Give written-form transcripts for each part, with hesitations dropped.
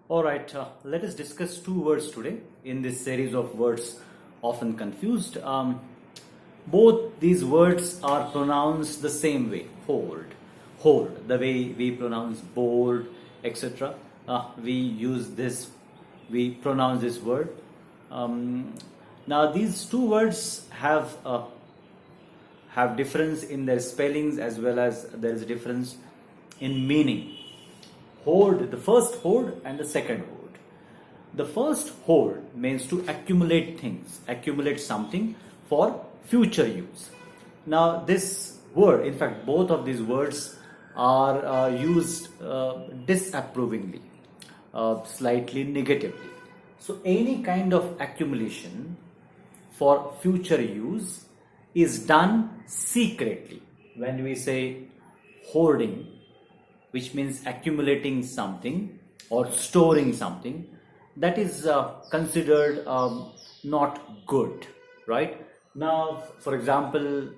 Alright, let us discuss two words today in this series of words often confused. Both these words are pronounced the same way, hoard, hoard, the way we pronounce board, etc. We pronounce this word. Now these two words have difference in their spellings as well as there is a difference in meaning. Hoard, the first hoard and the second hoard. The first hoard means to accumulate things, accumulate something for future use. Now this word, in fact both of these words are used disapprovingly, slightly negatively. So any kind of accumulation for future use is done secretly. When we say hoarding, which means accumulating something or storing something, that is considered not good, right? Now, for example,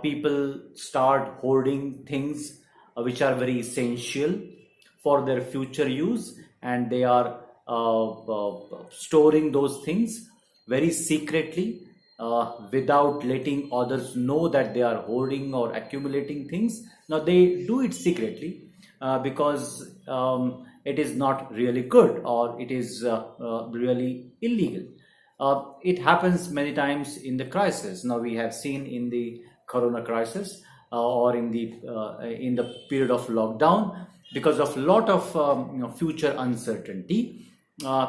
people start hoarding things which are very essential for their future use, and they are storing those things very secretly without letting others know that they are hoarding or accumulating things. Now they do it secretly because it is not really good, or it is really illegal. It happens many times in the crisis. Now we have seen in the corona crisis or in the period of lockdown, because of lot of future uncertainty,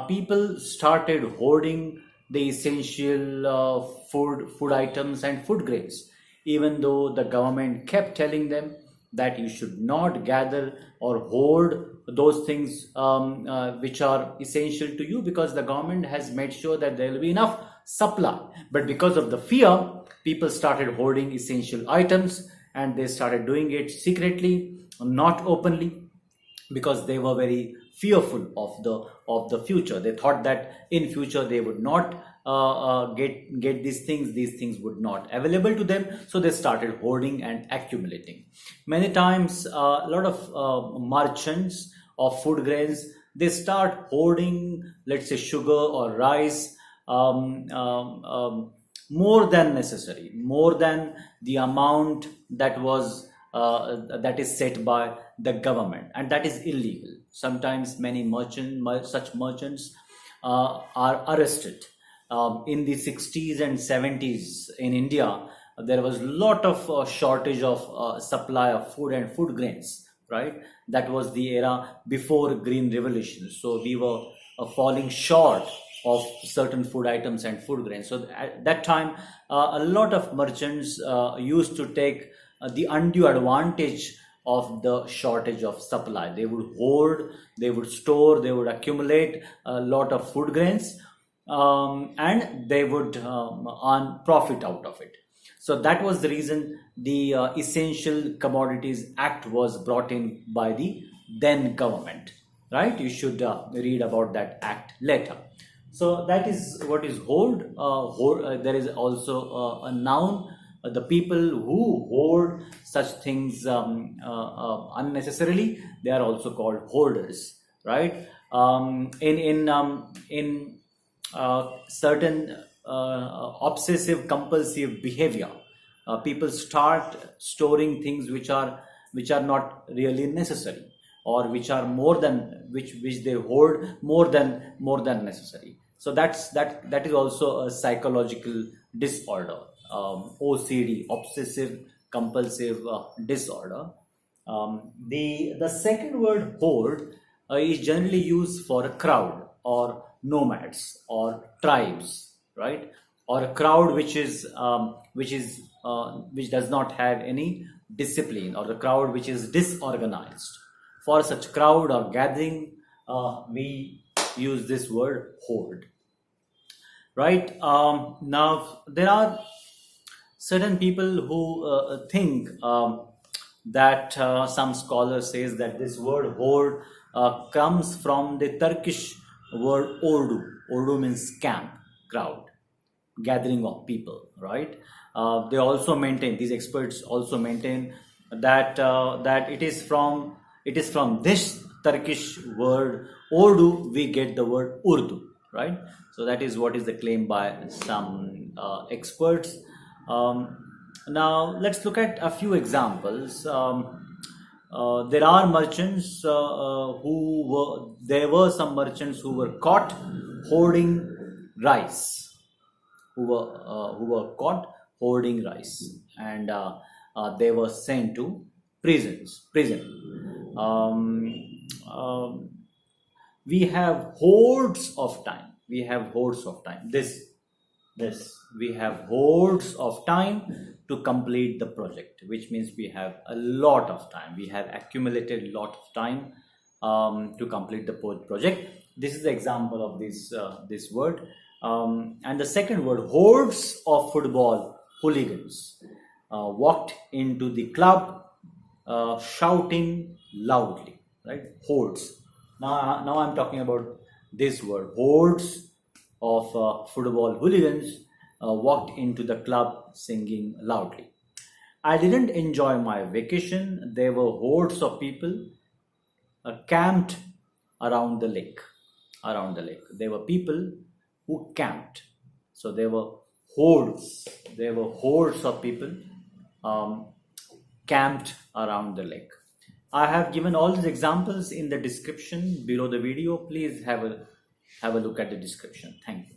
people started hoarding the essential food items and food grains, even though the government kept telling them that you should not gather or hoard those things which are essential to you, because the government has made sure that there will be enough supply. But because of the fear, people started hoarding essential items, and they started doing it secretly, not openly, because they were very fearful of the future. They thought that in future they would not get these things would not available to them, so they started hoarding and accumulating. Many times a lot of merchants of food grains, they start hoarding, let's say, sugar or rice, more than necessary, more than the amount that is set by the government, and that is illegal. Sometimes many such merchants are arrested. In the 60s and 70s in India, there was a lot of shortage of supply of food and food grains, right? That was the era before Green Revolution. So we were falling short of certain food items and food grains. So at that time, a lot of merchants used to take the undue advantage of the shortage of supply. They would hoard, they would store, they would accumulate a lot of food grains, and they would earn profit out of it. So that was the reason the Essential Commodities Act was brought in by the then government, right? You should read about that act later. So that is what is hoard. There is also a noun. The people who hoard such things unnecessarily, they are also called hoarders, right? In certain obsessive compulsive behavior, people start storing things which are not really necessary, or which are more than which they hoard more than necessary. So that is also a psychological disorder, OCD, obsessive compulsive disorder. The second word, hoard, is generally used for a crowd or nomads or tribes, right? Or a crowd which does not have any discipline, or the crowd which is disorganized. For such crowd or gathering, we use this word hoard, right? Now there are certain people who think that some scholar says that this word hoard comes from the Turkish word ordu. Ordu means camp, crowd, gathering of people, right? They also maintain, these experts also maintain that it is from this Turkish word Urdu, we get the word Urdu, right? So that is what is the claim by some experts. Now let's look at a few examples. There are merchants there were some merchants who were caught hoarding rice, who were caught hoarding rice, and they were sent to prison. We have hordes of time. This we have hordes of time to complete the project, which means we have a lot of time. We have accumulated a lot of time to complete the project. This is the example of this word. And the second word, hordes of football hooligans walked into the club shouting loudly, right? Hordes. Now I'm talking about this word, hordes of football hooligans walked into the club singing loudly. I didn't enjoy my vacation. There were hordes of people camped around the lake. There were people who camped. So there were hordes. There were hordes of people camped around the lake. I have given all these examples in the description below the video. Please have a look at the description. Thank you.